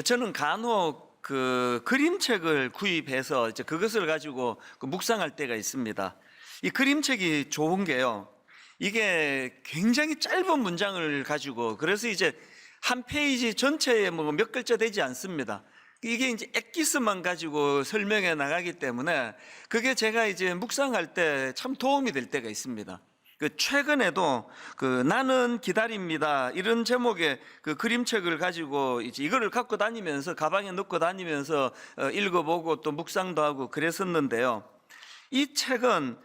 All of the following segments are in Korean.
저는 간혹 그 그림책을 구입해서 이제 그것을 가지고 묵상할 때가 있습니다. 이 그림책이 좋은 게요, 이게 굉장히 짧은 문장을 가지고, 그래서 이제 한 페이지 전체에 뭐 몇 글자 되지 않습니다. 이게 이제 엑기스만 가지고 설명해 나가기 때문에 그게 제가 이제 묵상할 때 참 도움이 될 때가 있습니다. 최근에도 나는 기다립니다 이런 제목의 그림책을 가지고 이제 이거를 갖고 다니면서 가방에 넣고 다니면서 읽어보고 또 묵상도 하고 그랬었는데요. 이 책은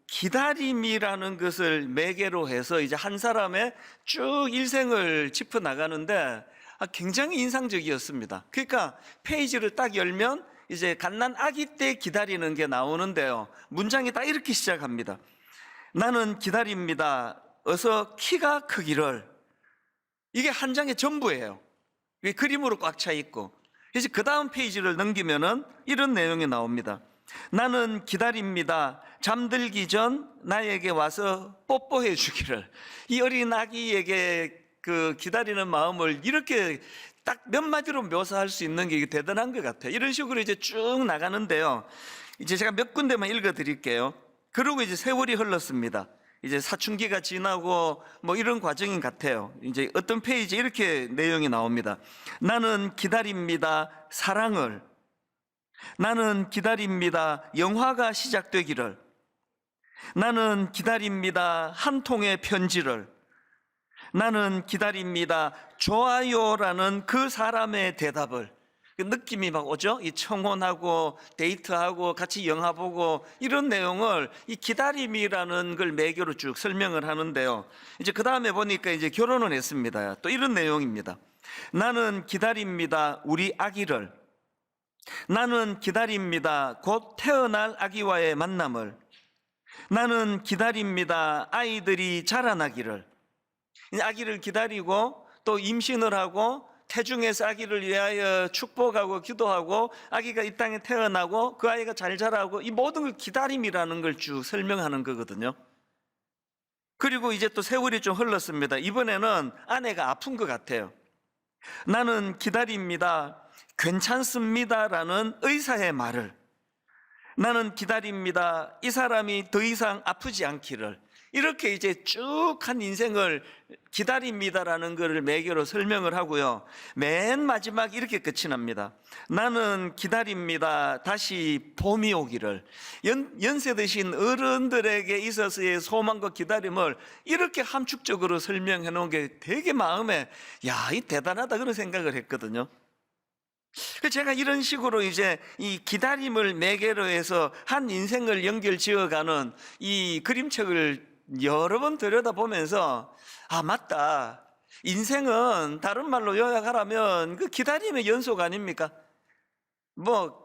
기다림이라는 것을 매개로 해서 이제 한 사람의 쭉 일생을 짚어 나가는데 굉장히 인상적이었습니다. 그러니까 페이지를 딱 열면 이제 갓난 아기 때 기다리는 게 나오는데요, 문장이 딱 이렇게 시작합니다. 나는 기다립니다. 어서 키가 크기를. 이게 한 장의 전부예요. 이게 그림으로 꽉 차 있고, 그래서 그 다음 페이지를 넘기면은 이런 내용이 나옵니다. 나는 기다립니다. 잠들기 전 나에게 와서 뽀뽀해 주기를. 이 어린 아기에게 기다리는 마음을 이렇게 딱 몇 마디로 묘사할 수 있는 게 대단한 것 같아요. 이런 식으로 이제 쭉 나가는데요, 이제 제가 몇 군데만 읽어 드릴게요. 그리고 이제 세월이 흘렀습니다. 이제 사춘기가 지나고 뭐 이런 과정인 같아요. 이제 어떤 페이지에 이렇게 내용이 나옵니다. 나는 기다립니다. 사랑을. 나는 기다립니다. 영화가 시작되기를. 나는 기다립니다. 한 통의 편지를. 나는 기다립니다. 좋아요라는 그 사람의 대답을. 느낌이 막 오죠? 이 청혼하고 데이트하고 같이 영화 보고 이런 내용을 이 기다림이라는 걸 매개로 쭉 설명을 하는데요, 이제 그 다음에 보니까 이제 결혼을 했습니다. 또 이런 내용입니다. 나는 기다립니다. 우리 아기를. 나는 기다립니다. 곧 태어날 아기와의 만남을. 나는 기다립니다. 아이들이 자라나기를. 아기를 기다리고 또 임신을 하고 태중에서 아기를 위하여 축복하고 기도하고 아기가 이 땅에 태어나고 그 아이가 잘 자라고, 이 모든 걸 기다림이라는 걸 쭉 설명하는 거거든요. 그리고 이제 또 세월이 좀 흘렀습니다. 이번에는 아내가 아픈 것 같아요. 나는 기다립니다. 괜찮습니다라는 의사의 말을. 나는 기다립니다. 이 사람이 더 이상 아프지 않기를. 이렇게 이제 쭉 한 인생을 기다립니다라는 것을 매개로 설명을 하고요, 맨 마지막 이렇게 끝이 납니다. 나는 기다립니다. 다시 봄이 오기를. 연세 드신 어른들에게 있어서의 소망과 기다림을 이렇게 함축적으로 설명해 놓은 게 되게 마음에, 야, 이 대단하다 그런 생각을 했거든요. 제가 이런 식으로 이제 이 기다림을 매개로 해서 한 인생을 연결 지어가는 이 그림책을 여러 번 들여다보면서, 아, 맞다. 인생은 다른 말로 요약하라면 기다림의 연속 아닙니까? 뭐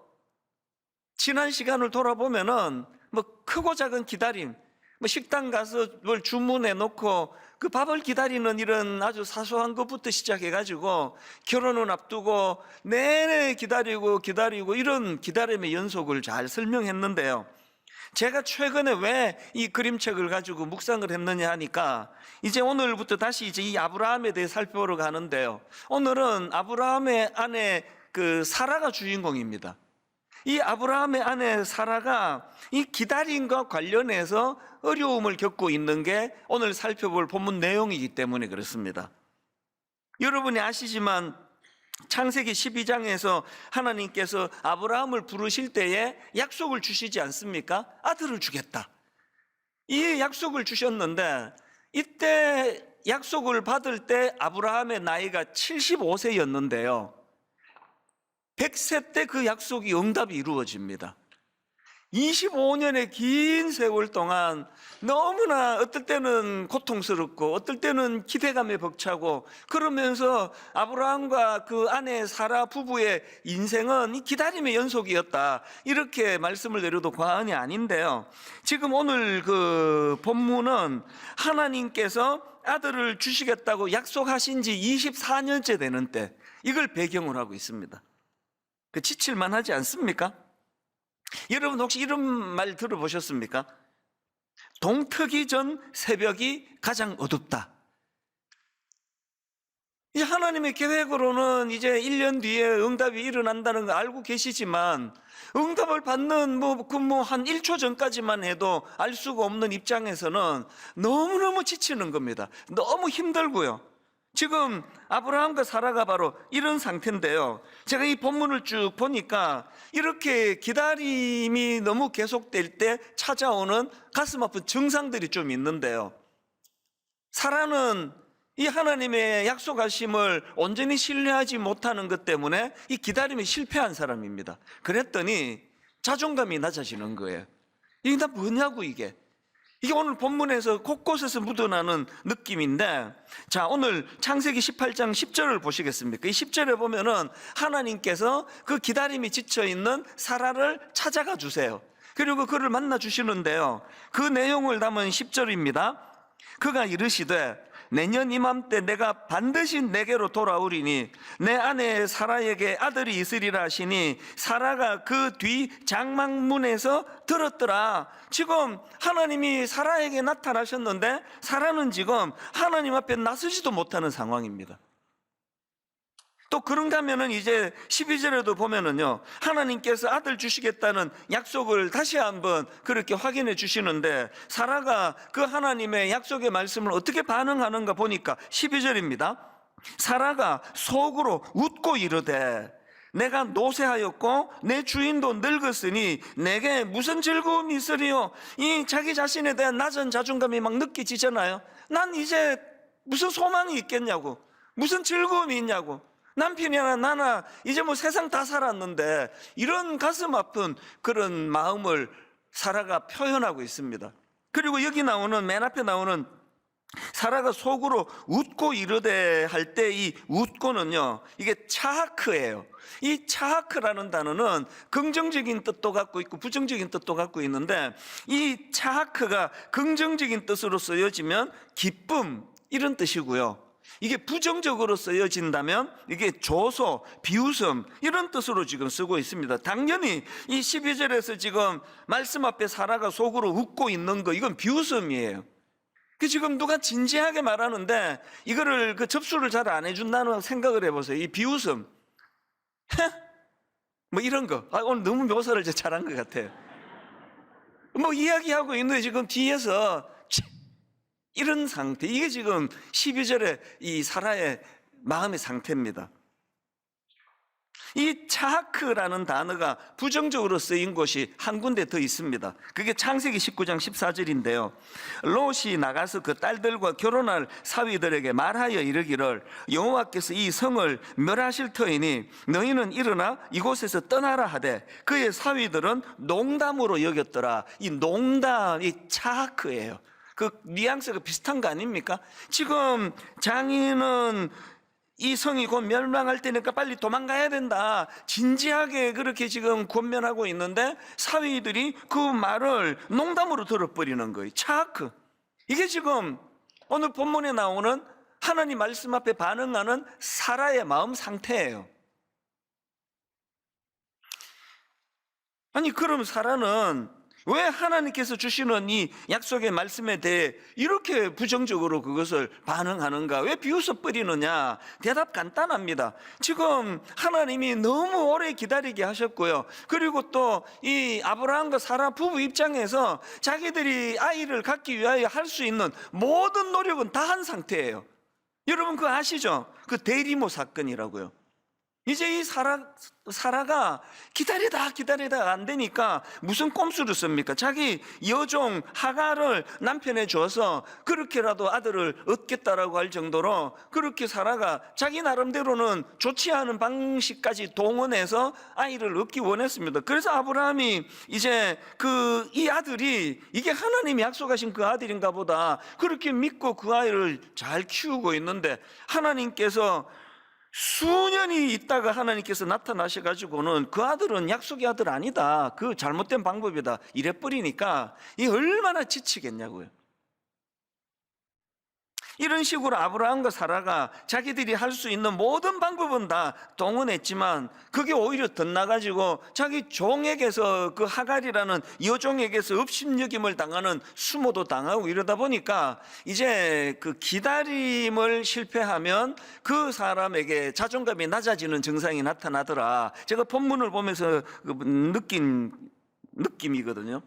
지난 시간을 돌아보면은 뭐 크고 작은 기다림, 뭐 식당 가서 뭘 주문해 놓고 그 밥을 기다리는 이런 아주 사소한 것부터 시작해가지고 결혼을 앞두고 내내 기다리고 이런 기다림의 연속을 잘 설명했는데요, 제가 최근에 왜 이 그림책을 가지고 묵상을 했느냐 하니까, 이제 오늘부터 다시 이제 이 아브라함에 대해 살펴보러 가는데요, 오늘은 아브라함의 아내 사라가 주인공입니다. 이 아브라함의 아내 사라가 이 기다림과 관련해서 어려움을 겪고 있는 게 오늘 살펴볼 본문 내용이기 때문에 그렇습니다. 여러분이 아시지만 창세기 12장에서 하나님께서 아브라함을 부르실 때에 약속을 주시지 않습니까? 아들을 주겠다, 이 약속을 주셨는데, 이때 약속을 받을 때 아브라함의 나이가 75세였는데요 100세 때 그 약속이 응답이 이루어집니다. 25년의 긴 세월 동안 너무나 어떨 때는 고통스럽고 어떨 때는 기대감에 벅차고, 그러면서 아브라함과 그 아내 사라 부부의 인생은 이 기다림의 연속이었다, 이렇게 말씀을 드려도 과언이 아닌데요, 지금 오늘 본문은 하나님께서 아들을 주시겠다고 약속하신 지 24년째 되는 때, 이걸 배경으로 하고 있습니다. 지칠만 하지 않습니까? 여러분 혹시 이런 말 들어보셨습니까? 동트기 전 새벽이 가장 어둡다. 이 하나님의 계획으로는 이제 1년 뒤에 응답이 일어난다는 거 알고 계시지만 응답을 받는 한 1초 전까지만 해도 알 수가 없는 입장에서는 너무너무 지치는 겁니다. 너무 힘들고요. 지금 아브라함과 사라가 바로 이런 상태인데요. 제가 이 본문을 쭉 보니까 이렇게 기다림이 너무 계속될 때 찾아오는 가슴 아픈 증상들이 좀 있는데요. 사라는 이 하나님의 약속하심을 온전히 신뢰하지 못하는 것 때문에 이 기다림에 실패한 사람입니다. 그랬더니 자존감이 낮아지는 거예요. 이게 다 뭐냐고 이게 오늘 본문에서 곳곳에서 묻어나는 느낌인데, 자, 오늘 창세기 18장 10절을 보시겠습니까? 이 10절에 보면은 하나님께서 그 기다림이 지쳐있는 사라를 찾아가 주세요. 그리고 그를 만나 주시는데요, 그 내용을 담은 10절입니다. 그가 이르시되 내년 이맘때 내가 반드시 내게로 돌아오리니 내 아내 사라에게 아들이 있으리라 하시니 사라가 그 뒤 장막문에서 들었더라. 지금 하나님이 사라에게 나타나셨는데 사라는 지금 하나님 앞에 나서지도 못하는 상황입니다. 또 그런가 하면은 이제 12절에도 보면은요, 하나님께서 아들 주시겠다는 약속을 다시 한번 그렇게 확인해 주시는데 사라가 그 하나님의 약속의 말씀을 어떻게 반응하는가 보니까 12절입니다. 사라가 속으로 웃고 이르되 내가 노쇠하였고 내 주인도 늙었으니 내게 무슨 즐거움이 있으리요. 이 자기 자신에 대한 낮은 자존감이 막 느껴지잖아요. 난 이제 무슨 소망이 있겠냐고, 무슨 즐거움이 있냐고, 남편이나 나나 이제 세상 다 살았는데, 이런 가슴 아픈 그런 마음을 사라가 표현하고 있습니다. 그리고 여기 나오는 맨 앞에 나오는 사라가 속으로 웃고 이르되 할 때 이 웃고는요, 이게 차하크예요. 이 차하크라는 단어는 긍정적인 뜻도 갖고 있고 부정적인 뜻도 갖고 있는데, 이 차하크가 긍정적인 뜻으로 쓰여지면 기쁨 이런 뜻이고요, 이게 부정적으로 쓰여진다면 이게 조소, 비웃음 이런 뜻으로 지금 쓰고 있습니다. 당연히 이 12절에서 지금 말씀 앞에 사라가 속으로 웃고 있는 거, 이건 비웃음이에요. 지금 누가 진지하게 말하는데 이거를 접수를 잘 안 해준다는 생각을 해보세요. 이 비웃음 이런 거, 오늘 너무 묘사를 잘한 것 같아요. 이야기하고 있는데 지금 뒤에서 이런 상태, 이게 지금 12절에 이 사라의 마음의 상태입니다. 이 차하크라는 단어가 부정적으로 쓰인 곳이 한 군데 더 있습니다. 그게 창세기 19장 14절인데요 롯이 나가서 그 딸들과 결혼할 사위들에게 말하여 이르기를 여호와께서 이 성을 멸하실 터이니 너희는 일어나 이곳에서 떠나라 하되 그의 사위들은 농담으로 여겼더라. 이 농담이 차하크예요. 그 뉘앙스가 비슷한 거 아닙니까? 지금 장인은 이 성이 곧 멸망할 때니까 빨리 도망가야 된다, 진지하게 그렇게 지금 권면하고 있는데 사위들이 그 말을 농담으로 들어버리는 거예요. 차하크. 이게 지금 오늘 본문에 나오는 하나님 말씀 앞에 반응하는 사라의 마음 상태예요. 아니, 그럼 사라는 왜 하나님께서 주시는 이 약속의 말씀에 대해 이렇게 부정적으로 그것을 반응하는가? 왜 비웃어버리느냐? 대답 간단합니다. 지금 하나님이 너무 오래 기다리게 하셨고요, 그리고 또 이 아브라함과 사라 부부 입장에서 자기들이 아이를 갖기 위하여 할 수 있는 모든 노력은 다 한 상태예요. 여러분 그거 아시죠? 그 대리모 사건이라고요. 이제 이 사라가 기다리다가 안 되니까 무슨 꼼수를 씁니까? 자기 여종 하갈을 남편에 줘서 그렇게라도 아들을 얻겠다라고 할 정도로 그렇게 사라가 자기 나름대로는 좋지 않은 방식까지 동원해서 아이를 얻기 원했습니다. 그래서 아브라함이 이제 이 아들이 이게 하나님이 약속하신 그 아들인가 보다 그렇게 믿고 그 아이를 잘 키우고 있는데, 하나님께서 수년이 있다가 하나님께서 나타나셔가지고는 그 아들은 약속의 아들 아니다, 그 잘못된 방법이다 이래버리니까 이 얼마나 지치겠냐고요. 이런 식으로 아브라함과 사라가 자기들이 할 수 있는 모든 방법은 다 동원했지만 그게 오히려 덧나가지고 자기 종에게서, 그 하갈이라는 여종에게서 업신여김을 당하는, 수모도 당하고 이러다 보니까 이제 그 기다림을 실패하면 그 사람에게 자존감이 낮아지는 증상이 나타나더라. 제가 본문을 보면서 느낀 느낌이거든요.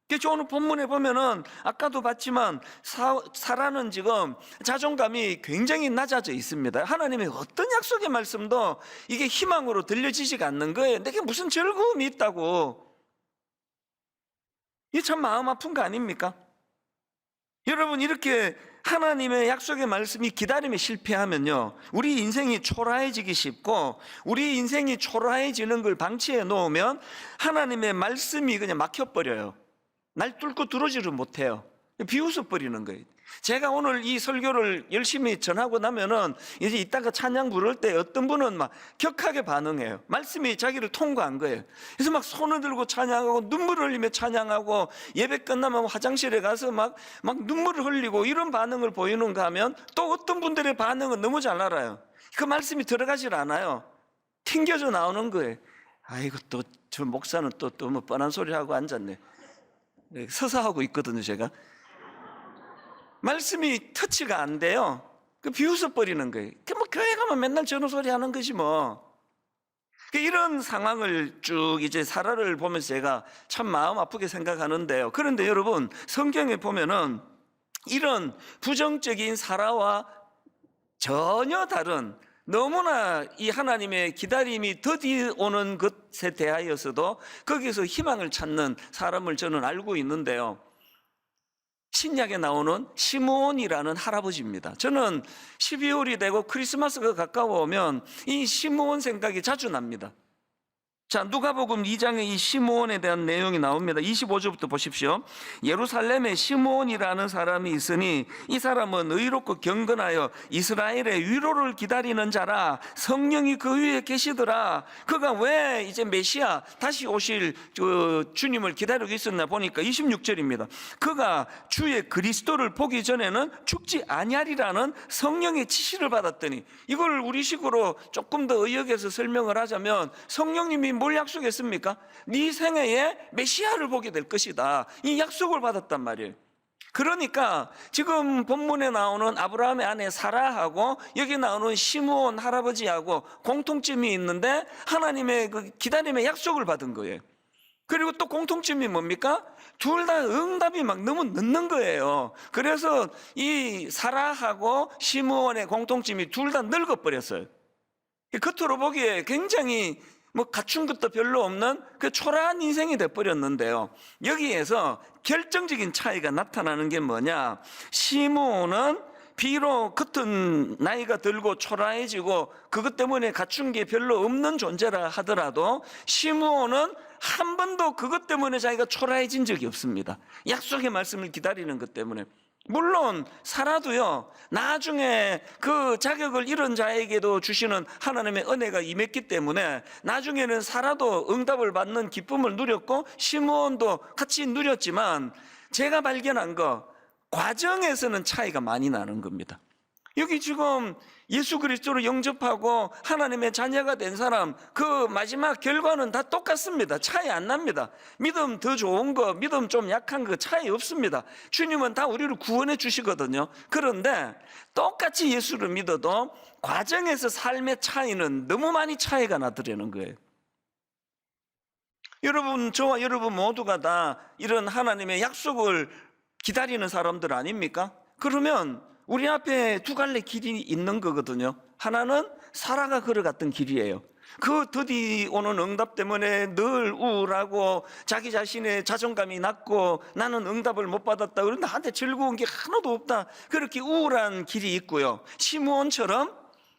그래서 오늘 본문에 보면은 아까도 봤지만 사라는 지금 자존감이 굉장히 낮아져 있습니다. 하나님의 어떤 약속의 말씀도 이게 희망으로 들려지지가 않는 거예요. 내게 무슨 즐거움이 있다고. 이게 참 마음 아픈 거 아닙니까? 여러분, 이렇게 하나님의 약속의 말씀이 기다림에 실패하면요, 우리 인생이 초라해지기 쉽고, 우리 인생이 초라해지는 걸 방치해 놓으면 하나님의 말씀이 그냥 막혀버려요. 날 뚫고 들어오지를 못해요. 비웃어버리는 거예요. 제가 오늘 이 설교를 열심히 전하고 나면은 이제 이따가 찬양 부를 때 어떤 분은 막 격하게 반응해요. 말씀이 자기를 통과한 거예요. 그래서 막 손을 들고 찬양하고 눈물을 흘리며 찬양하고, 예배 끝나면 화장실에 가서 막 눈물을 흘리고 이런 반응을 보이는가 하면, 또 어떤 분들의 반응은 너무 잘 알아요. 그 말씀이 들어가질 않아요. 튕겨져 나오는 거예요. 아이고, 또 저 목사는 또 뭐 뻔한 소리 하고 앉았네. 서서 하고 있거든요, 제가. 말씀이 터치가 안 돼요. 비웃어 버리는 거예요. 뭐 교회 가면 맨날 저런 소리 하는 것이 뭐. 이런 상황을 쭉 이제 사라를 보면서 제가 참 마음 아프게 생각하는데요. 그런데 여러분, 성경에 보면은 이런 부정적인 사라와 전혀 다른, 너무나 이 하나님의 기다림이 더디 오는 것에 대하여서도 거기서 희망을 찾는 사람을 저는 알고 있는데요. 신약에 나오는 시므온이라는 할아버지입니다. 저는 12월이 되고 크리스마스가 가까워오면 이 시므온 생각이 자주 납니다. 자, 누가복음 2장에 이 시므온에 대한 내용이 나옵니다. 25절부터 보십시오. 예루살렘에 시므온이라는 사람이 있으니 이 사람은 의롭고 경건하여 이스라엘의 위로를 기다리는 자라. 성령이 그 위에 계시더라. 그가 왜 이제 메시아 다시 오실 주님을 기다리고 있었나 보니까 26절입니다. 그가 주의 그리스도를 보기 전에는 죽지 아니하리라는 성령의 지시를 받았더니, 이걸 우리식으로 조금 더 의역해서 설명을 하자면, 성령님이 뭘 약속했습니까? 네 생애에 메시아를 보게 될 것이다, 이 약속을 받았단 말이에요. 그러니까 지금 본문에 나오는 아브라함의 아내 사라하고 여기 나오는 시므온 할아버지하고 공통점이 있는데, 하나님의 그 기다림의 약속을 받은 거예요. 그리고 또 공통점이 뭡니까? 둘 다 응답이 막 너무 늦는 거예요. 그래서 이 사라하고 시므온의 공통점이 둘 다 늙어버렸어요. 겉으로 보기에 굉장히 뭐 갖춘 것도 별로 없는 그 초라한 인생이 돼버렸는데요. 여기에서 결정적인 차이가 나타나는 게 뭐냐? 시므온은 비록 겉은 나이가 들고 초라해지고 그것 때문에 갖춘 게 별로 없는 존재라 하더라도, 시므온은 한 번도 그것 때문에 자기가 초라해진 적이 없습니다. 약속의 말씀을 기다리는 것 때문에. 물론 사라도요, 나중에 그 자격을 잃은 자에게도 주시는 하나님의 은혜가 임했기 때문에 나중에는 사라도 응답을 받는 기쁨을 누렸고 시므온도 같이 누렸지만, 제가 발견한 거, 과정에서는 차이가 많이 나는 겁니다. 여기 지금 예수 그리스도를 영접하고 하나님의 자녀가 된 사람, 그 마지막 결과는 다 똑같습니다. 차이 안 납니다. 믿음 더 좋은 거, 믿음 좀 약한 거 차이 없습니다. 주님은 다 우리를 구원해 주시거든요. 그런데 똑같이 예수를 믿어도 과정에서 삶의 차이는 너무 많이 차이가 나더라는 거예요. 여러분, 저와 여러분 모두가 다 이런 하나님의 약속을 기다리는 사람들 아닙니까? 그러면 우리 앞에 두 갈래 길이 있는 거거든요. 하나는 사라가 걸어갔던 길이에요. 그 더디 오는 응답 때문에 늘 우울하고 자기 자신의 자존감이 낮고 나는 응답을 못 받았다, 그런데 나한테 즐거운 게 하나도 없다, 그렇게 우울한 길이 있고요. 시므온처럼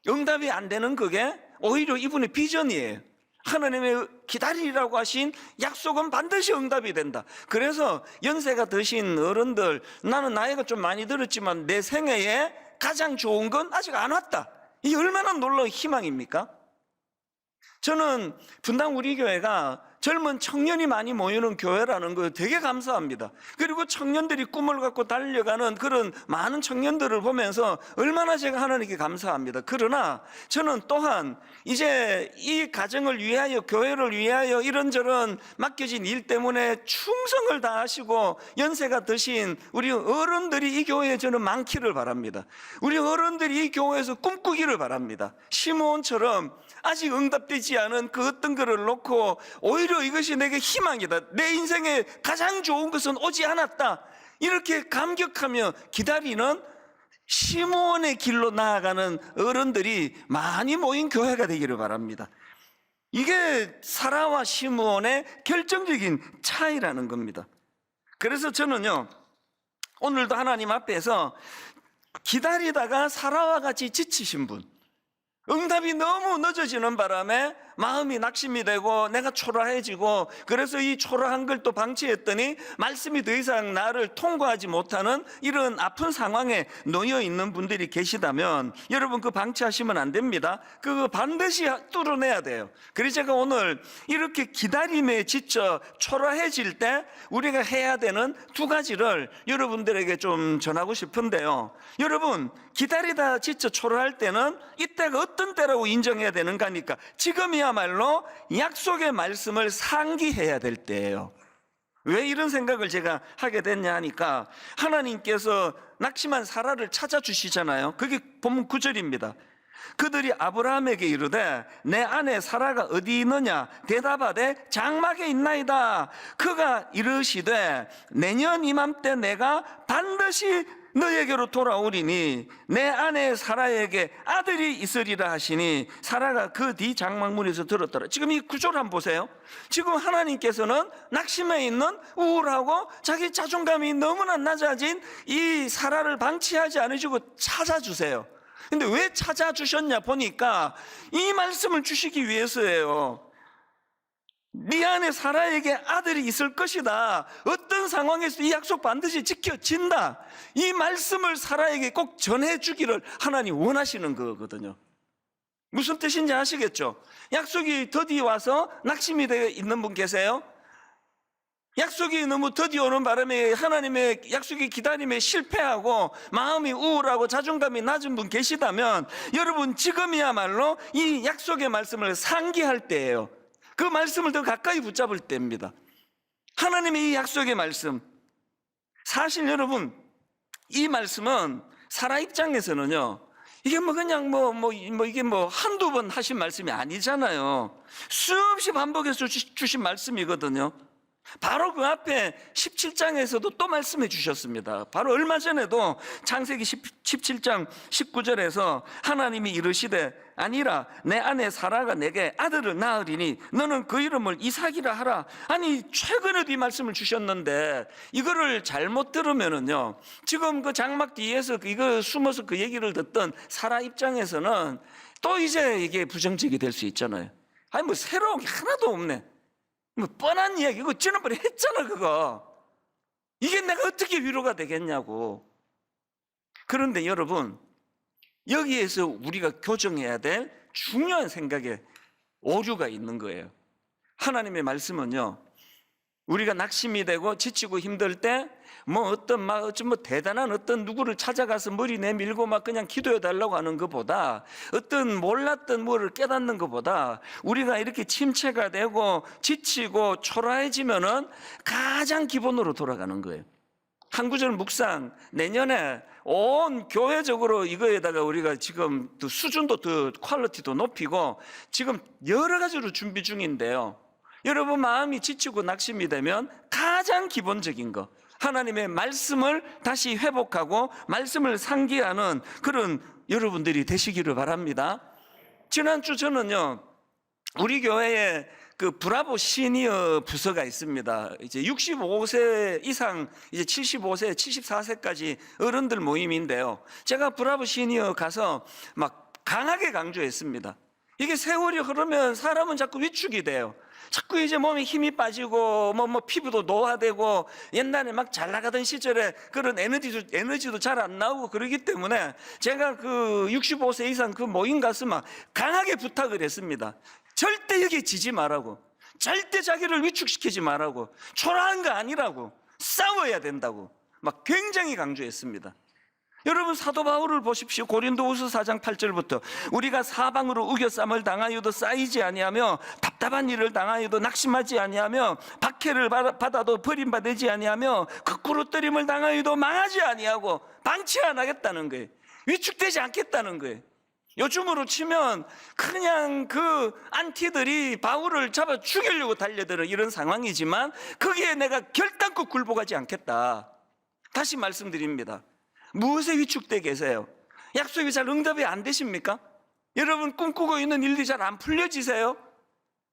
응답이 안 되는 그게 오히려 이분의 비전이에요. 하나님의 기다리라고 하신 약속은 반드시 응답이 된다. 그래서 연세가 드신 어른들, 나는 나이가 좀 많이 들었지만 내 생애에 가장 좋은 건 아직 안 왔다, 이 얼마나 놀라운 희망입니까? 저는 분당 우리 교회가 젊은 청년이 많이 모이는 교회라는 거 되게 감사합니다. 그리고 청년들이 꿈을 갖고 달려가는 그런 많은 청년들을 보면서 얼마나 제가 하나님께 감사합니다. 그러나 저는 또한 이제 이 가정을 위하여, 교회를 위하여 이런저런 맡겨진 일 때문에 충성을 다하시고 연세가 드신 우리 어른들이 이 교회에 저는 많기를 바랍니다. 우리 어른들이 이 교회에서 꿈꾸기를 바랍니다. 시므온처럼 아직 응답되지 않은 그 어떤 것을 놓고 오히려 이것이 내게 희망이다, 내 인생에 가장 좋은 것은 오지 않았다, 이렇게 감격하며 기다리는 시므온의 길로 나아가는 어른들이 많이 모인 교회가 되기를 바랍니다. 이게 사라와 시므온의 결정적인 차이라는 겁니다. 그래서 저는요, 오늘도 하나님 앞에서 기다리다가 사라와 같이 지치신 분, 응답이 너무 늦어지는 바람에 마음이 낙심이 되고 내가 초라해지고, 그래서 이 초라한 걸 또 방치했더니 말씀이 더 이상 나를 통과하지 못하는 이런 아픈 상황에 놓여 있는 분들이 계시다면 여러분, 그 방치하시면 안 됩니다. 그거 반드시 뚫어내야 돼요. 그래서 제가 오늘 이렇게 기다림에 지쳐 초라해질 때 우리가 해야 되는 두 가지를 여러분들에게 좀 전하고 싶은데요. 여러분, 기다리다 지쳐 초라할 때는 이때가 어떤 때라고 인정해야 되는가 하니까 지금이야말로 약속의 말씀을 상기해야 될 때예요. 왜 이런 생각을 제가 하게 됐냐 하니까 하나님께서 낙심한 사라를 찾아주시잖아요. 그게 본문 9절입니다. 그들이 아브라함에게 이르되 내 아내 사라가 어디 있느냐 대답하되 장막에 있나이다. 그가 이르시되 내년 이맘때 내가 반드시 너에게로 돌아오리니 내 아내 사라에게 아들이 있으리라 하시니 사라가 그 뒤 장막문에서 들었더라. 지금 이 구조를 한번 보세요. 지금 하나님께서는 낙심해 있는 우울하고 자기 자존감이 너무나 낮아진 이 사라를 방치하지 않으시고 찾아주세요. 근데 왜 찾아주셨냐 보니까 이 말씀을 주시기 위해서예요. 네 안에 사라에게 아들이 있을 것이다, 어떤 상황에서 이 약속 반드시 지켜진다, 이 말씀을 사라에게 꼭 전해주기를 하나님 원하시는 거거든요. 무슨 뜻인지 아시겠죠? 약속이 더디 와서 낙심이 되어 있는 분 계세요? 약속이 너무 더디 오는 바람에 하나님의 약속이 기다림에 실패하고 마음이 우울하고 자존감이 낮은 분 계시다면 여러분, 지금이야말로 이 약속의 말씀을 상기할 때예요. 그 말씀을 더 가까이 붙잡을 때입니다. 하나님의 이 약속의 말씀, 사실 여러분, 이 말씀은 사라 입장에서는요, 이게 뭐 그냥 이게 한두 번 하신 말씀이 아니잖아요. 수없이 반복해서 주신 말씀이거든요. 바로 그 앞에 17장에서도 또 말씀해 주셨습니다. 바로 얼마 전에도 창세기 17장 19절에서 하나님이 이르시되 아니라 내 아내 사라가 내게 아들을 낳으리니 너는 그 이름을 이삭이라 하라. 아니, 최근에도 이 말씀을 주셨는데 이거를 잘못 들으면은요, 지금 그 장막 뒤에서 이거 숨어서 그 얘기를 듣던 사라 입장에서는 또 이제 이게 부정적이 될 수 있잖아요. 아니, 뭐 새로운 게 하나도 없네, 뭐 뻔한 이야기, 이거 지난번에 했잖아 그거. 이게 내가 어떻게 위로가 되겠냐고. 그런데 여러분, 여기에서 우리가 교정해야 될 중요한 생각에 오류가 있는 거예요. 하나님의 말씀은요, 우리가 낙심이 되고 지치고 힘들 때 어떤 대단한 어떤 누구를 찾아가서 머리 내밀고 막 그냥 기도해 달라고 하는 것보다, 어떤 몰랐던 뭐를 깨닫는 것보다 우리가 이렇게 침체가 되고 지치고 초라해지면은 가장 기본으로 돌아가는 거예요. 한 구절 묵상, 내년에 온 교회적으로 이거에다가 우리가 지금 또 수준도 더 퀄리티도 높이고 지금 여러 가지로 준비 중인데요, 여러분 마음이 지치고 낙심이 되면 가장 기본적인 거, 하나님의 말씀을 다시 회복하고 말씀을 상기하는 그런 여러분들이 되시기를 바랍니다. 지난주 저는요, 우리 교회에 그 브라보 시니어 부서가 있습니다. 이제 65세 이상, 이제 75세, 74세까지 어른들 모임인데요, 제가 브라보 시니어 가서 막 강하게 강조했습니다. 이게 세월이 흐르면 사람은 자꾸 위축이 돼요. 자꾸 이제 몸에 힘이 빠지고 피부도 노화되고 옛날에 막 잘 나가던 시절에 그런 에너지도 잘 안 나오고 그러기 때문에 제가 그 65세 이상 그 모임 가서 막 강하게 부탁을 했습니다. 절대 여기에 지지 말라고, 절대 자기를 위축시키지 말라고, 초라한 거 아니라고, 싸워야 된다고 막 굉장히 강조했습니다. 여러분, 사도 바울을 보십시오. 고린도후서 4장 8절부터 우리가 사방으로 우겨쌈을 당하여도 쌓이지 아니하며 답답한 일을 당하여도 낙심하지 아니하며 박해를 받아도 버림받지 아니하며 거꾸로뜨림을 당하여도 망하지 아니하고 방치 안 하겠다는 거예요. 위축되지 않겠다는 거예요. 요즘으로 치면 그냥 그 안티들이 바울을 잡아 죽이려고 달려드는 이런 상황이지만 거기에 내가 결단코 굴복하지 않겠다. 다시 말씀드립니다. 무엇에 위축돼 계세요? 약속이 잘 응답이 안 되십니까? 여러분, 꿈꾸고 있는 일들이 잘 안 풀려지세요?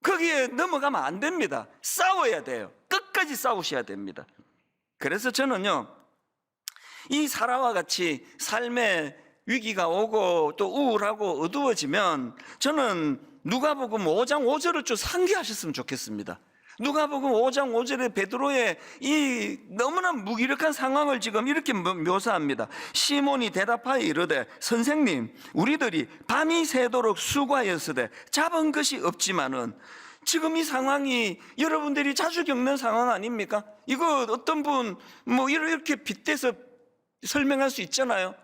거기에 넘어가면 안 됩니다. 싸워야 돼요. 끝까지 싸우셔야 됩니다. 그래서 저는요, 이 사라와 같이 삶의 위기가 오고 또 우울하고 어두워지면 저는 누가복음 5장 5절을 좀 상기하셨으면 좋겠습니다. 누가복음 5장 5절에 베드로의 이 너무나 무기력한 상황을 지금 이렇게 묘사합니다. 시몬이 대답하여 이르되 선생님, 우리들이 밤이 새도록 수고하였으되 잡은 것이 없지만은, 지금 이 상황이 여러분들이 자주 겪는 상황 아닙니까? 이거 어떤 분 뭐 이렇게 빗대서 설명할 수 있잖아요.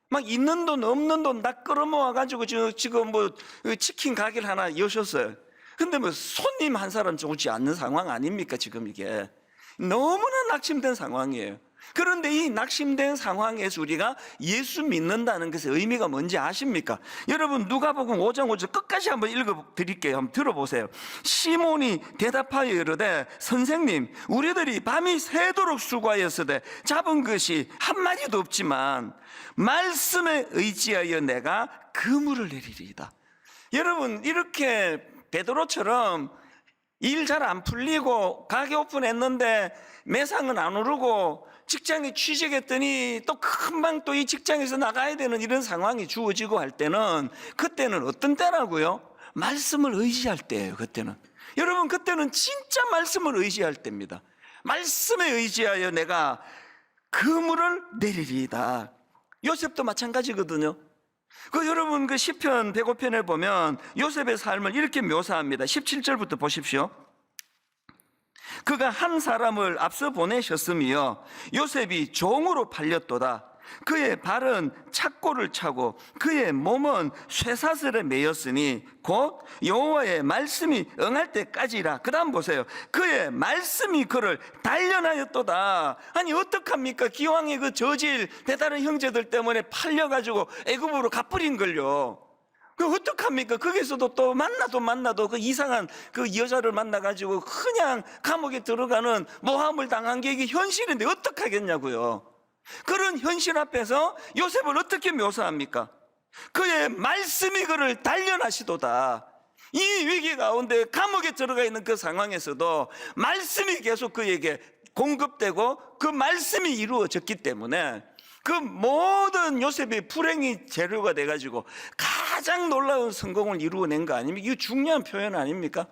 막 있는 돈 없는 돈 다 끌어모아 가지고 지금 뭐 치킨 가게를 하나 여셨어요. 근데 뭐 손님 한 사람 오지 않는 상황 아닙니까? 지금 이게 너무나 낙심된 상황이에요. 그런데 이 낙심된 상황에서 우리가 예수 믿는다는 것의 의미가 뭔지 아십니까? 여러분, 누가복음 5장 5절 끝까지 한번 읽어드릴게요. 한번 들어보세요. 시몬이 대답하여 이르되 선생님, 우리들이 밤이 새도록 수고하였으되 잡은 것이 한 마리도 없지만 말씀에 의지하여 내가 그물을 내리리이다. 여러분, 이렇게 베드로처럼 일 잘 안 풀리고 가게 오픈했는데 매상은 안 오르고 직장에 취직했더니 또 금방 또 이 직장에서 나가야 되는 이런 상황이 주어지고 할 때는, 그때는 어떤 때라고요? 말씀을 의지할 때예요. 그때는, 여러분, 그때는 진짜 말씀을 의지할 때입니다. 말씀에 의지하여 내가 그물을 내리리이다. 요셉도 마찬가지거든요. 여러분, 그 시편 105편에 보면 요셉의 삶을 이렇게 묘사합니다. 17절부터 보십시오. 그가 한 사람을 앞서 보내셨으며 요셉이 종으로 팔렸도다. 그의 발은 착고를 차고 그의 몸은 쇠사슬에 매였으니 곧 여호와의 말씀이 응할 때까지라. 그 다음 보세요. 그의 말씀이 그를 단련하였도다. 아니, 어떡합니까? 기왕에 그 저질 배다른 형제들 때문에 팔려가지고 애굽으로 갚으린 걸요. 그 어떡합니까? 거기서도 또 만나도 그 이상한 그 여자를 만나가지고 그냥 감옥에 들어가는 모함을 당한 게 이게 현실인데 어떡하겠냐고요. 그런 현실 앞에서 요셉을 어떻게 묘사합니까? 그의 말씀이 그를 단련하시도다. 이 위기 가운데 감옥에 들어가 있는 그 상황에서도 말씀이 계속 그에게 공급되고 그 말씀이 이루어졌기 때문에 그 모든 요셉의 불행이 재료가 돼가지고 가장 놀라운 성공을 이루어낸 거 아닙니까? 이거 중요한 표현 아닙니까?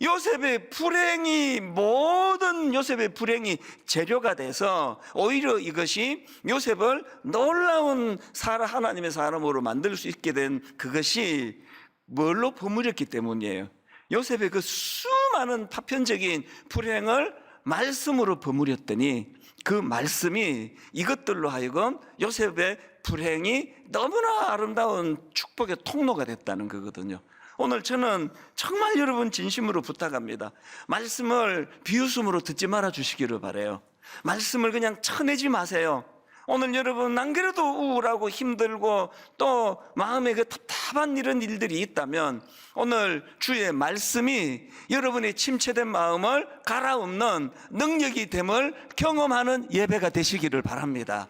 요셉의 불행이, 모든 요셉의 불행이 재료가 돼서 오히려 이것이 요셉을 놀라운 하나님의 사람으로 만들 수 있게 된 그것이 뭘로 버무렸기 때문이에요. 요셉의 그 수많은 파편적인 불행을 말씀으로 버무렸더니 그 말씀이 이것들로 하여금 요셉의 불행이 너무나 아름다운 축복의 통로가 됐다는 거거든요. 오늘 저는 정말 여러분 진심으로 부탁합니다. 말씀을 비웃음으로 듣지 말아 주시기를 바라요. 말씀을 그냥 쳐내지 마세요. 오늘 여러분 안 그래도 우울하고 힘들고 또 마음에 그 답답한 이런 일들이 있다면 오늘 주의 말씀이 여러분의 침체된 마음을 갈아엎는 능력이 됨을 경험하는 예배가 되시기를 바랍니다.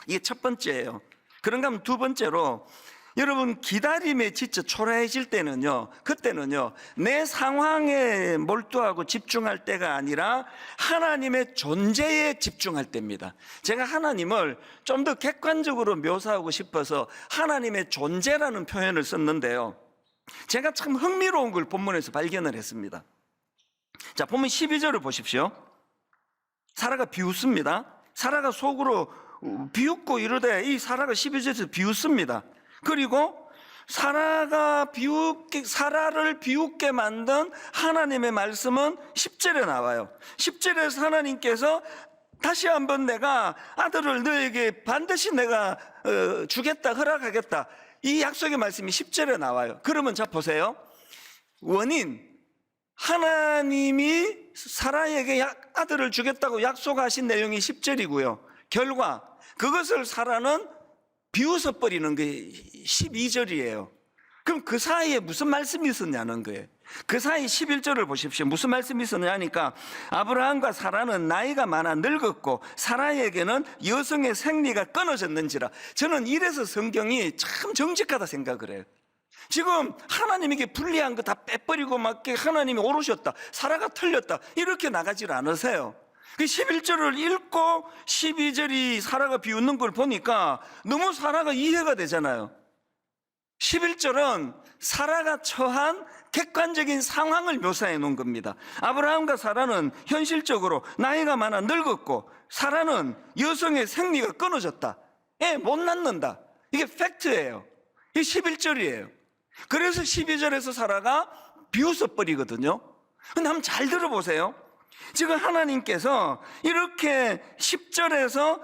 이게 첫 번째예요. 그런가 하면 두 번째로, 여러분 기다림에 지쳐 초라해질 때는요, 그때는요 내 상황에 몰두하고 집중할 때가 아니라 하나님의 존재에 집중할 때입니다. 제가 하나님을 좀 더 객관적으로 묘사하고 싶어서 하나님의 존재라는 표현을 썼는데요, 제가 참 흥미로운 걸 본문에서 발견을 했습니다. 자, 본문 12절을 보십시오. 사라가 비웃습니다. 사라가 속으로 비웃고 이르되, 이 사라가 12절에서 비웃습니다. 그리고 사라를 비웃게 만든 하나님의 말씀은 10절에 나와요. 10절에서 하나님께서 다시 한번 내가 아들을 너에게 반드시 내가 주겠다, 허락하겠다, 이 약속의 말씀이 10절에 나와요. 그러면 자 보세요. 원인, 하나님이 사라에게 아들을 주겠다고 약속하신 내용이 10절이고요. 결과, 그것을 사라는 비웃어 버리는 게 12절이에요. 그럼 그 사이에 무슨 말씀이 있었냐는 거예요. 그 사이 11절을 보십시오. 무슨 말씀이 있었냐니까, 아브라함과 사라는 나이가 많아 늙었고 사라에게는 여성의 생리가 끊어졌는지라. 저는 이래서 성경이 참 정직하다 생각을 해요. 지금 하나님에게 불리한 거 다 빼버리고 막 하나님이 오르셨다, 사라가 틀렸다, 이렇게 나가질 않으세요. 11절을 읽고 12절이 사라가 비웃는 걸 보니까 너무 사라가 이해가 되잖아요. 11절은 사라가 처한 객관적인 상황을 묘사해 놓은 겁니다. 아브라함과 사라는 현실적으로 나이가 많아 늙었고 사라는 여성의 생리가 끊어졌다, 애 못 낳는다, 이게 팩트예요. 이게 11절이에요. 그래서 12절에서 사라가 비웃어 버리거든요. 근데 한번 잘 들어보세요. 지금 하나님께서 이렇게 10절에서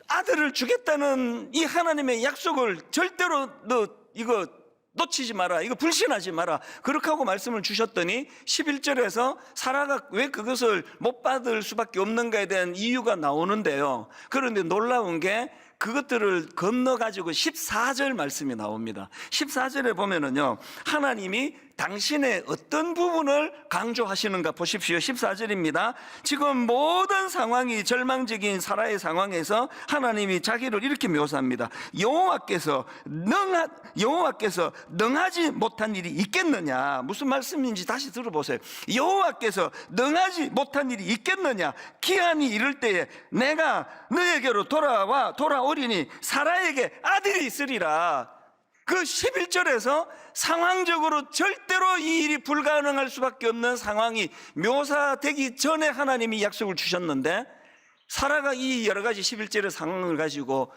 아들을 주겠다는 이 하나님의 약속을 절대로 너 이거 놓치지 마라, 이거 불신하지 마라, 그렇게 하고 말씀을 주셨더니 11절에서 사라가 왜 그것을 못 받을 수밖에 없는가에 대한 이유가 나오는데요. 그런데 놀라운 게 그것들을 건너가지고 14절 말씀이 나옵니다. 14절에 보면은요, 하나님이 당신의 어떤 부분을 강조하시는가 보십시오. 14절입니다. 지금 모든 상황이 절망적인 사라의 상황에서 하나님이 자기를 이렇게 묘사합니다. 여호와께서 능하지 못한 일이 있겠느냐. 무슨 말씀인지 다시 들어보세요. 여호와께서 능하지 못한 일이 있겠느냐. 기한이 이를 때에 내가 너에게로 돌아오리니 사라에게 아들이 있으리라. 그 11절에서 상황적으로 절대로 이 일이 불가능할 수밖에 없는 상황이 묘사되기 전에 하나님이 약속을 주셨는데, 사라가 이 여러 가지 11절의 상황을 가지고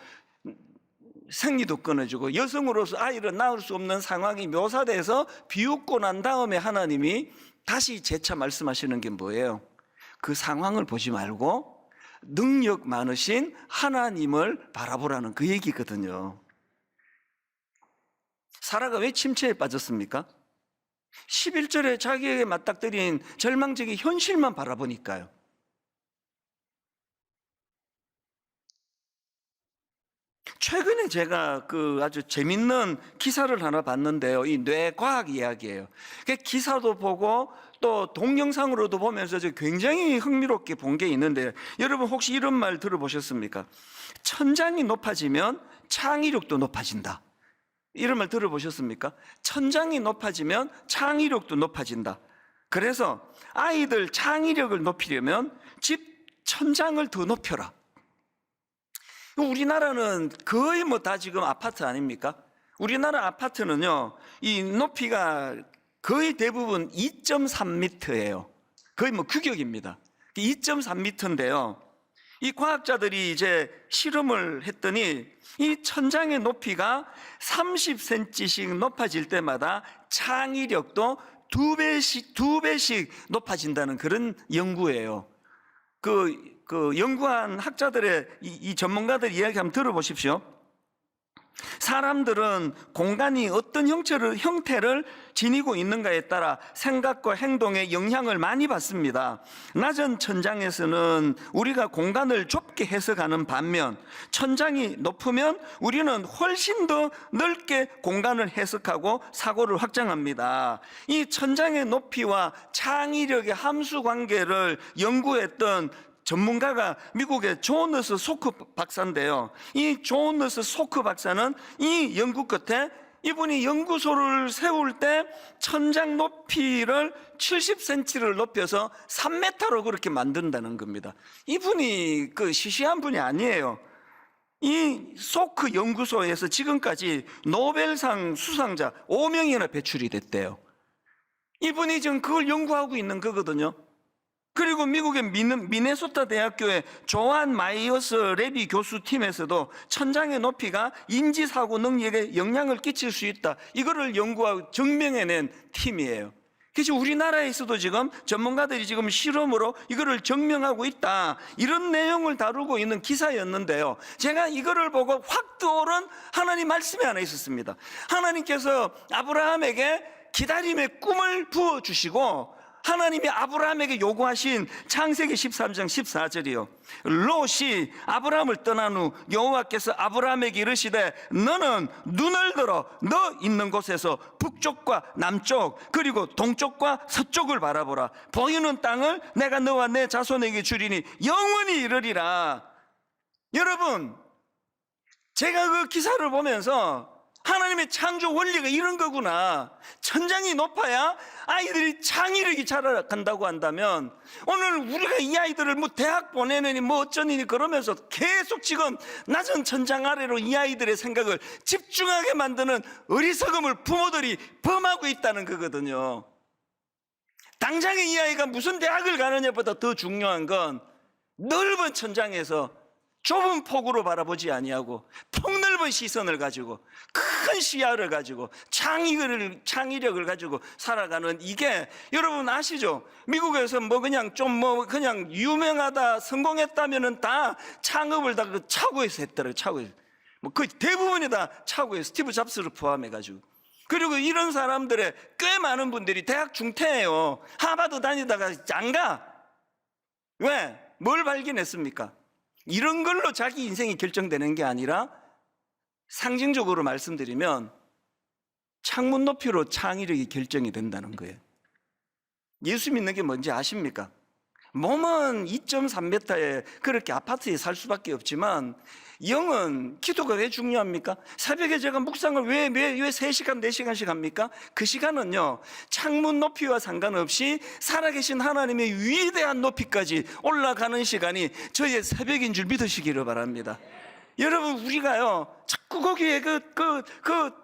생리도 끊어지고 여성으로서 아이를 낳을 수 없는 상황이 묘사돼서 비웃고 난 다음에 하나님이 다시 재차 말씀하시는 게 뭐예요? 그 상황을 보지 말고 능력 많으신 하나님을 바라보라는 그 얘기거든요. 사라가 왜 침체에 빠졌습니까? 11절에 자기에게 맞닥뜨린 절망적인 현실만 바라보니까요. 최근에 제가 아주 재밌는 기사를 하나 봤는데요. 이 뇌과학 이야기예요. 기사도 보고 또 동영상으로도 보면서 굉장히 흥미롭게 본 게 있는데, 여러분 혹시 이런 말 들어보셨습니까? 천장이 높아지면 창의력도 높아진다. 이런 말 들어보셨습니까? 천장이 높아지면 창의력도 높아진다. 그래서 아이들 창의력을 높이려면 집 천장을 더 높여라. 우리나라는 거의 다 지금 아파트 아닙니까? 우리나라 아파트는요, 이 높이가 거의 대부분 2.3m예요. 거의 규격입니다. 2.3m인데요. 이 과학자들이 이제 실험을 했더니 이 천장의 높이가 30cm씩 높아질 때마다 창의력도 두 배씩 높아진다는 그런 연구예요. 그 연구한 학자들의 이 전문가들 이야기 한번 들어보십시오. 사람들은 공간이 어떤 형태를 지니고 있는가에 따라 생각과 행동에 영향을 많이 받습니다. 낮은 천장에서는 우리가 공간을 좁게 해석하는 반면, 천장이 높으면 우리는 훨씬 더 넓게 공간을 해석하고 사고를 확장합니다. 이 천장의 높이와 창의력의 함수 관계를 연구했던 전문가가 미국의 조너스 소크 박사인데요. 이 조너스 소크 박사는 이 연구 끝에 이분이 연구소를 세울 때 천장 높이를 70cm를 높여서 3m로 그렇게 만든다는 겁니다. 이분이 시시한 분이 아니에요. 이 소크 연구소에서 지금까지 노벨상 수상자 5명이나 배출이 됐대요. 이분이 지금 그걸 연구하고 있는 거거든요. 그리고 미국의 미네소타 대학교의 조한 마이어스 레비 교수 팀에서도 천장의 높이가 인지사고 능력에 영향을 끼칠 수 있다, 이거를 연구하고 증명해낸 팀이에요. 그래서 우리나라에서도 지금 전문가들이 지금 실험으로 이거를 증명하고 있다, 이런 내용을 다루고 있는 기사였는데요, 제가 이거를 보고 확 떠오른 하나님 말씀이 하나 있었습니다. 하나님께서 아브라함에게 기다림의 꿈을 부어주시고 하나님이 아브라함에게 요구하신 창세기 13장 14절이요, 롯이 아브라함을 떠난 후 여호와께서 아브라함에게 이르시되 너는 눈을 들어 너 있는 곳에서 북쪽과 남쪽 그리고 동쪽과 서쪽을 바라보라. 보이는 땅을 내가 너와 내 자손에게 주리니 영원히 이르리라. 여러분, 제가 그 기사를 보면서 하나님의 창조 원리가 이런 거구나. 천장이 높아야 아이들이 창의력이 자라간다고 한다면, 오늘 우리가 이 아이들을 뭐 대학 보내느니 뭐 어쩌니 그러면서 계속 지금 낮은 천장 아래로 이 아이들의 생각을 집중하게 만드는 어리석음을 부모들이 범하고 있다는 거거든요. 당장에 이 아이가 무슨 대학을 가느냐보다 더 중요한 건 넓은 천장에서 좁은 폭으로 바라보지 아니하고 폭넓은 시선을 가지고 큰 시야를 가지고 창의력을 가지고 살아가는, 이게 여러분 아시죠? 미국에서 뭐 그냥 좀 뭐 그냥 유명하다 성공했다면은 다 창업을 다 그 차고에서 했더라고요. 차고에서 뭐 거의 대부분이 다 차고에서, 스티브 잡스를 포함해 가지고. 그리고 이런 사람들의 꽤 많은 분들이 대학 중퇴해요. 하버드 다니다가 안 가. 왜? 뭘 발견했습니까? 이런 걸로 자기 인생이 결정되는 게 아니라, 상징적으로 말씀드리면 창문 높이로 창의력이 결정이 된다는 거예요. 예수 믿는 게 뭔지 아십니까? 몸은 2.3m에 그렇게 아파트에 살 수밖에 없지만 영은, 기도가 왜 중요합니까? 새벽에 제가 묵상을 왜 3시간 4시간씩 합니까? 그 시간은요, 창문 높이와 상관없이 살아계신 하나님의 위대한 높이까지 올라가는 시간이 저의 새벽인 줄 믿으시기를 바랍니다. 여러분, 우리가요 자꾸 거기에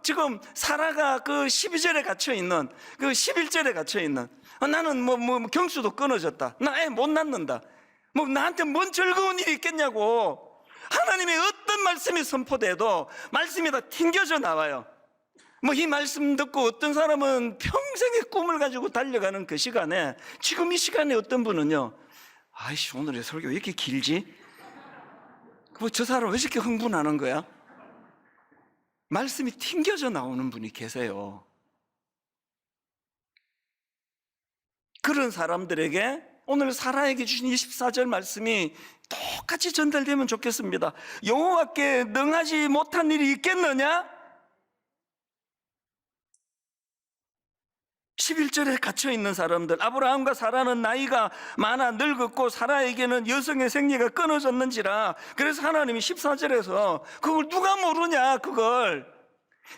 지금 사라가 12절에 갇혀있는, 11절에 갇혀있는, 나는 뭐 경수도 끊어졌다, 나 애 못 낳는다, 뭐 나한테 뭔 즐거운 일이 있겠냐고. 하나님의 어떤 말씀이 선포돼도 말씀이 다 튕겨져 나와요. 뭐 이 말씀 듣고 어떤 사람은 평생의 꿈을 가지고 달려가는 그 시간에, 지금 이 시간에 어떤 분은요, 아이씨 오늘의 설교 왜 이렇게 길지? 뭐 저 사람 왜 이렇게 흥분하는 거야? 말씀이 튕겨져 나오는 분이 계세요. 그런 사람들에게 오늘 사라에게 주신 24절 말씀이 똑같이 전달되면 좋겠습니다. 여호와께 능하지 못한 일이 있겠느냐? 11절에 갇혀있는 사람들, 아브라함과 사라는 나이가 많아 늙었고 사라에게는 여성의 생리가 끊어졌는지라. 그래서 하나님이 14절에서 그걸 누가 모르냐, 그걸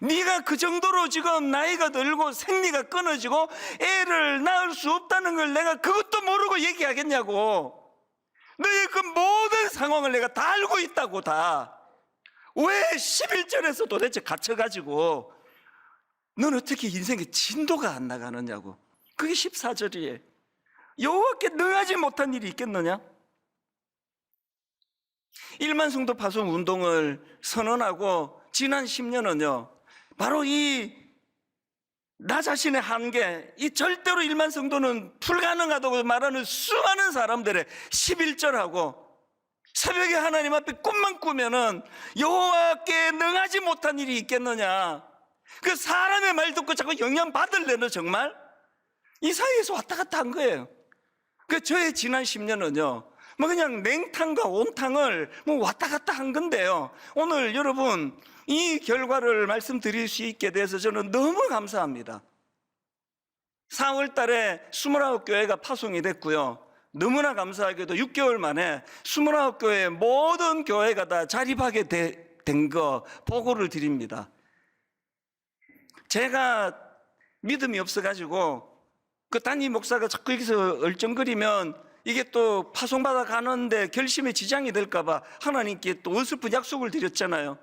네가 그 정도로 지금 나이가 들고 생리가 끊어지고 애를 낳을 수 없다는 걸 내가 그것도 모르고 얘기하겠냐고. 너의 그 모든 상황을 내가 다 알고 있다고. 다. 왜 11절에서 도대체 갇혀가지고 넌 어떻게 인생의 진도가 안 나가느냐고. 그게 14절이에요 여호와께 능하지 못한 일이 있겠느냐? 1만 성도 파송 운동을 선언하고 지난 10년은요 바로 나 자신의 한계, 이 절대로 1만 성도는 불가능하다고 말하는 수많은 사람들의 11절하고 새벽에 하나님 앞에 꿈만 꾸면은 여호와께 능하지 못한 일이 있겠느냐, 그 사람의 말 듣고 자꾸 영향받을래는 정말 이 사이에서 왔다 갔다 한 거예요. 그 저의 지난 10년은요 뭐 그냥 냉탕과 온탕을 뭐 왔다 갔다 한 건데요, 오늘 여러분 이 결과를 말씀드릴 수 있게 돼서 저는 너무 감사합니다. 4월 달에 29교회가 파송이 됐고요, 너무나 감사하게도 6개월 만에 29교회 모든 교회가 다 자립하게 된 거 보고를 드립니다. 제가 믿음이 없어가지고 그 담임 목사가 자꾸 여기서 얼쩡거리면 이게 또 파송받아 가는데 결심에 지장이 될까봐 하나님께 또 어설픈 약속을 드렸잖아요.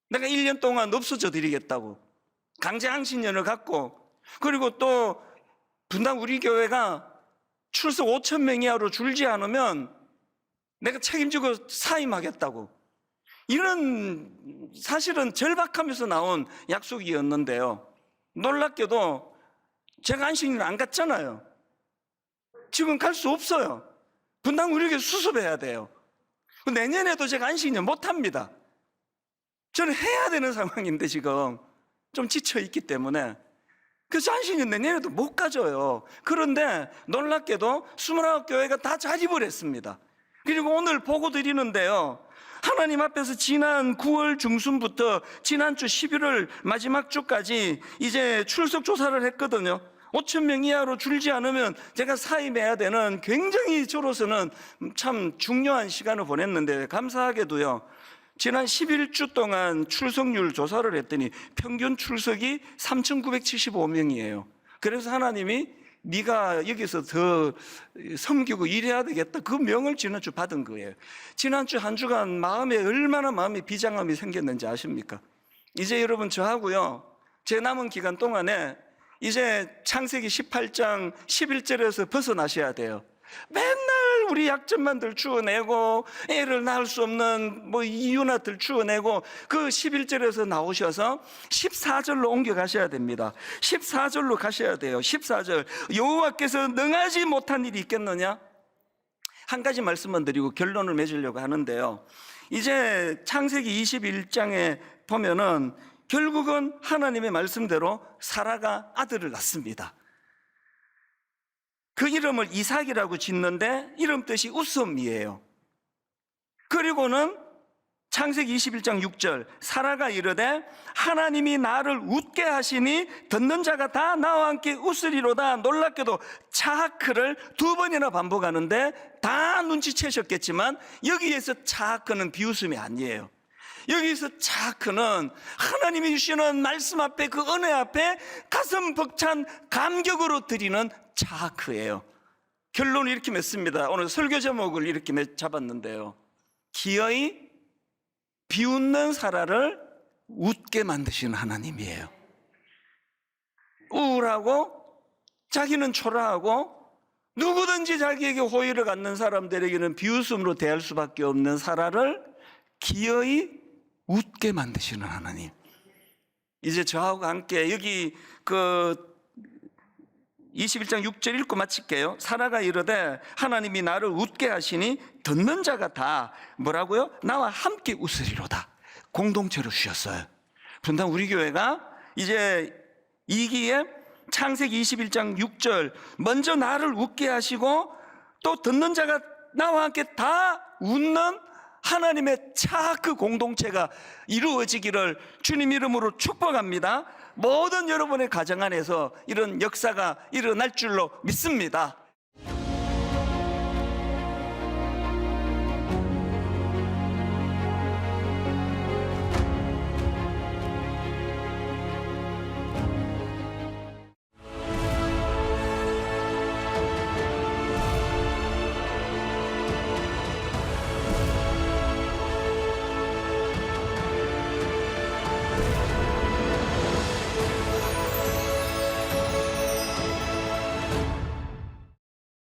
내가 1년 동안 없어져 드리겠다고 강제항신년을 갖고, 그리고 또 분당 우리 교회가 출석 5천 명 이하로 줄지 않으면 내가 책임지고 사임하겠다고. 이런 사실은 절박하면서 나온 약속이었는데요. 놀랍게도 제가 안식일을 안 갔잖아요. 지금 갈 수 없어요. 분당 우리에게 수습해야 돼요. 내년에도 제가 안식일 못 합니다. 저는 해야 되는 상황인데 지금 좀 지쳐 있기 때문에 그래서 안식일 내년에도 못 가져요. 그런데 놀랍게도 29교회가 다 자립을 했습니다. 그리고 오늘 보고 드리는데요, 하나님 앞에서 지난 9월 중순부터 지난주 11월 마지막 주까지 이제 출석 조사를 했거든요. 5천 명 이하로 줄지 않으면 제가 사임해야 되는 굉장히 저로서는 참 중요한 시간을 보냈는데, 감사하게도요, 지난 11주 동안 출석률 조사를 했더니 평균 출석이 3,975명이에요. 그래서 하나님이 네가 여기서 더 섬기고 일해야 되겠다, 그 명을 지난주 받은 거예요. 지난주 한 주간 얼마나 마음에 비장함이 생겼는지 아십니까? 이제 여러분 저하고요, 제 남은 기간 동안에 이제 창세기 18장 11절에서 벗어나셔야 돼요. 맨날 우리 약점만 들추어내고 애를 낳을 수 없는 이유나 들추어내고 그 11절에서 나오셔서 14절로 옮겨가셔야 됩니다. 14절로 가셔야 돼요. 14절, 여호와께서 능하지 못한 일이 있겠느냐? 한 가지 말씀만 드리고 결론을 맺으려고 하는데요, 이제 창세기 21장에 보면은 결국은 하나님의 말씀대로 사라가 아들을 낳습니다. 그 이름을 이삭이라고 짓는데 이름 뜻이 웃음이에요. 그리고는 창세기 21장 6절, 사라가 이르되 하나님이 나를 웃게 하시니 듣는 자가 다 나와 함께 웃으리로다. 놀랍게도 차하크를 2번이나 반복하는데 다 눈치채셨겠지만 여기에서 차하크는 비웃음이 아니에요. 여기서 차하크는 하나님이 주시는 말씀 앞에, 그 은혜 앞에 가슴 벅찬 감격으로 드리는 차하크예요. 결론을 이렇게 맺습니다. 오늘 설교 제목을 이렇게 잡았는데요, 기어이 비웃는 사라를 웃게 만드시는 하나님이에요. 우울하고 자기는 초라하고 누구든지 자기에게 호의를 갖는 사람들에게는 비웃음으로 대할 수밖에 없는 사라를 기어이 웃게 만드시는 하나님. 이제 저하고 함께 여기 21장 6절 읽고 마칠게요. 사라가 이르되 하나님이 나를 웃게 하시니 듣는 자가 다 뭐라고요? 나와 함께 웃으리로다. 공동체로 주셨어요. 분당 우리 교회가 이제 2기에 창세기 21장 6절 먼저 나를 웃게 하시고 또 듣는 자가 나와 함께 다 웃는 하나님의 차하크 공동체가 이루어지기를 주님 이름으로 축복합니다. 모든 여러분의 가정 안에서 이런 역사가 일어날 줄로 믿습니다.